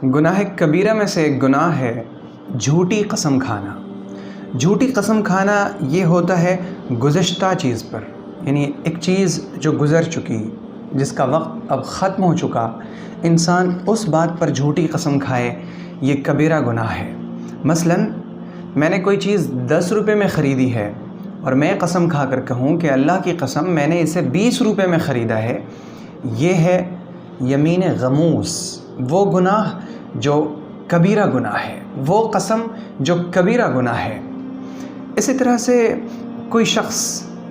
گناہ کبیرہ میں سے ایک گناہ ہے جھوٹی قسم کھانا۔ جھوٹی قسم کھانا یہ ہوتا ہے گزشتہ چیز پر، یعنی ایک چیز جو گزر چکی، جس کا وقت اب ختم ہو چکا، انسان اس بات پر جھوٹی قسم کھائے، یہ کبیرہ گناہ ہے۔ مثلاً میں نے کوئی چیز 10 روپے میں خریدی ہے اور میں قسم کھا کر کہوں کہ اللہ کی قسم میں نے اسے 20 روپے میں خریدا ہے، یہ ہے یمین غموس، وہ گناہ جو کبیرہ گناہ ہے، وہ قسم جو کبیرہ گناہ ہے۔ اسی طرح سے کوئی شخص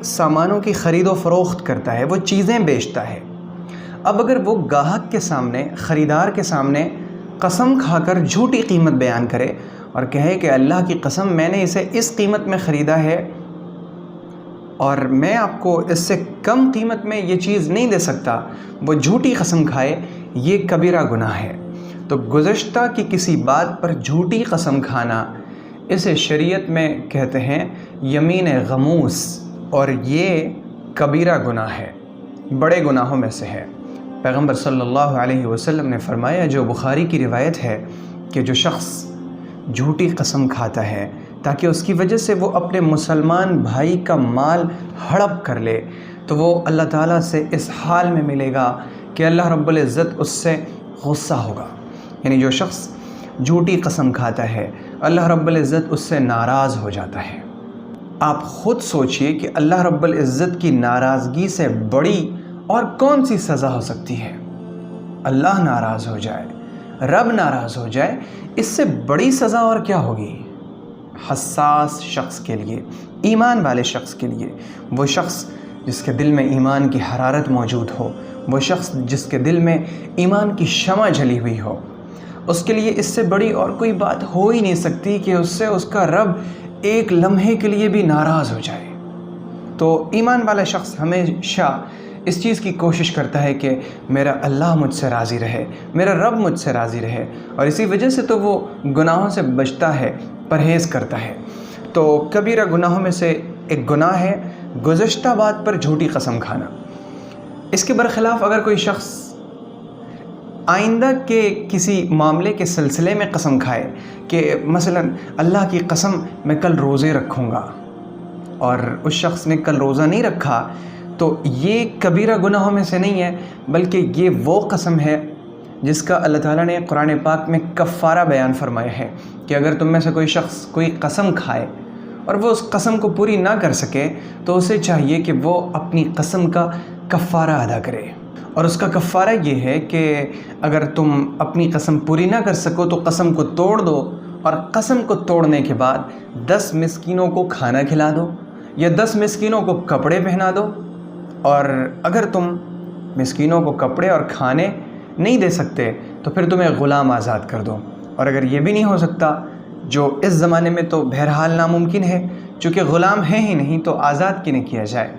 سامانوں کی خرید و فروخت کرتا ہے، وہ چیزیں بیچتا ہے، اب اگر وہ گاہک کے سامنے، خریدار کے سامنے قسم کھا کر جھوٹی قیمت بیان کرے اور کہے کہ اللہ کی قسم میں نے اسے اس قیمت میں خریدا ہے اور میں آپ کو اس سے کم قیمت میں یہ چیز نہیں دے سکتا، وہ جھوٹی قسم کھائے، یہ کبیرہ گناہ ہے۔ تو گزشتہ کی کسی بات پر جھوٹی قسم کھانا، اسے شریعت میں کہتے ہیں یمین غموس، اور یہ کبیرہ گناہ ہے، بڑے گناہوں میں سے ہے۔ پیغمبر صلی اللہ علیہ وسلم نے فرمایا، جو بخاری کی روایت ہے، کہ جو شخص جھوٹی قسم کھاتا ہے تاکہ اس کی وجہ سے وہ اپنے مسلمان بھائی کا مال ہڑپ کر لے، تو وہ اللہ تعالیٰ سے اس حال میں ملے گا کہ اللہ رب العزت اس سے غصہ ہوگا۔ یعنی جو شخص جھوٹی قسم کھاتا ہے، اللہ رب العزت اس سے ناراض ہو جاتا ہے۔ آپ خود سوچئے کہ اللہ رب العزت کی ناراضگی سے بڑی اور کون سی سزا ہو سکتی ہے؟ اللہ ناراض ہو جائے، رب ناراض ہو جائے، اس سے بڑی سزا اور کیا ہوگی؟ حساس شخص کے لیے، ایمان والے شخص کے لیے، وہ شخص جس کے دل میں ایمان کی حرارت موجود ہو، وہ شخص جس کے دل میں ایمان کی شمع جلی ہوئی ہو، اس کے لیے اس سے بڑی اور کوئی بات ہو ہی نہیں سکتی کہ اس سے اس کا رب ایک لمحے کے لیے بھی ناراض ہو جائے۔ تو ایمان والا شخص ہمیشہ اس چیز کی کوشش کرتا ہے کہ میرا اللہ مجھ سے راضی رہے، میرا رب مجھ سے راضی رہے، اور اسی وجہ سے تو وہ گناہوں سے بچتا ہے، پرہیز کرتا ہے۔ تو کبیرہ گناہوں میں سے ایک گناہ ہے گزشتہ بات پر جھوٹی قسم کھانا۔ اس کے برخلاف اگر کوئی شخص آئندہ کے کسی معاملے کے سلسلے میں قسم کھائے کہ مثلا اللہ کی قسم میں کل روزے رکھوں گا، اور اس شخص نے کل روزہ نہیں رکھا، تو یہ کبیرہ گناہوں میں سے نہیں ہے، بلکہ یہ وہ قسم ہے جس کا اللہ تعالیٰ نے قرآن پاک میں کفارہ بیان فرمایا ہے کہ اگر تم میں سے کوئی شخص کوئی قسم کھائے اور وہ اس قسم کو پوری نہ کر سکے، تو اسے چاہیے کہ وہ اپنی قسم کا کفارہ ادا کرے۔ اور اس کا کفارہ یہ ہے کہ اگر تم اپنی قسم پوری نہ کر سکو تو قسم کو توڑ دو، اور قسم کو توڑنے کے بعد 10 مسکینوں کو کھانا کھلا دو، یا 10 مسکینوں کو کپڑے پہنا دو۔ اور اگر تم مسکینوں کو کپڑے اور کھانے نہیں دے سکتے تو پھر تمہیں غلام آزاد کر دو، اور اگر یہ بھی نہیں ہو سکتا، جو اس زمانے میں تو بہرحال ناممکن ہے، چونکہ غلام ہے ہی نہیں تو آزاد کی نہ کیا جائے،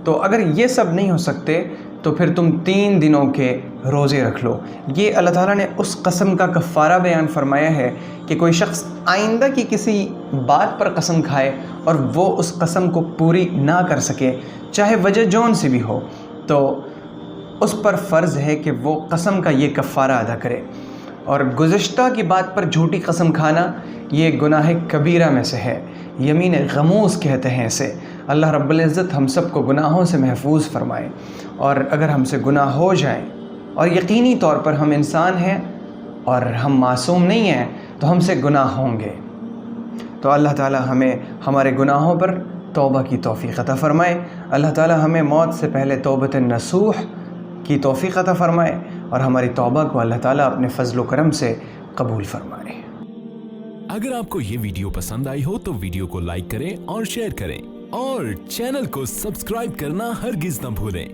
تو اگر یہ سب نہیں ہو سکتے تو پھر تم 3 دنوں کے روزے رکھ لو۔ یہ اللہ تعالیٰ نے اس قسم کا کفارہ بیان فرمایا ہے کہ کوئی شخص آئندہ کی کسی بات پر قسم کھائے اور وہ اس قسم کو پوری نہ کر سکے، چاہے وجہ جون سی بھی ہو، تو اس پر فرض ہے کہ وہ قسم کا یہ کفارہ ادا کرے۔ اور گزشتہ کی بات پر جھوٹی قسم کھانا یہ گناہ کبیرہ میں سے ہے، یمین غموس کہتے ہیں اسے۔ اللہ رب العزت ہم سب کو گناہوں سے محفوظ فرمائے، اور اگر ہم سے گناہ ہو جائیں، اور یقینی طور پر ہم انسان ہیں اور ہم معصوم نہیں ہیں، تو ہم سے گناہ ہوں گے، تو اللہ تعالی ہمیں ہمارے گناہوں پر توبہ کی توفیق عطا فرمائے۔ اللہ تعالی ہمیں موت سے پہلے توبۃ نصوح کی توفیق عطا فرمائے، اور ہماری توبہ کو اللہ تعالیٰ اپنے فضل و کرم سے قبول فرمائے۔ اگر آپ کو یہ ویڈیو پسند آئی ہو تو ویڈیو کو لائک کریں اور شیئر کریں، اور چینل کو سبسکرائب کرنا ہرگز نہ بھولیں۔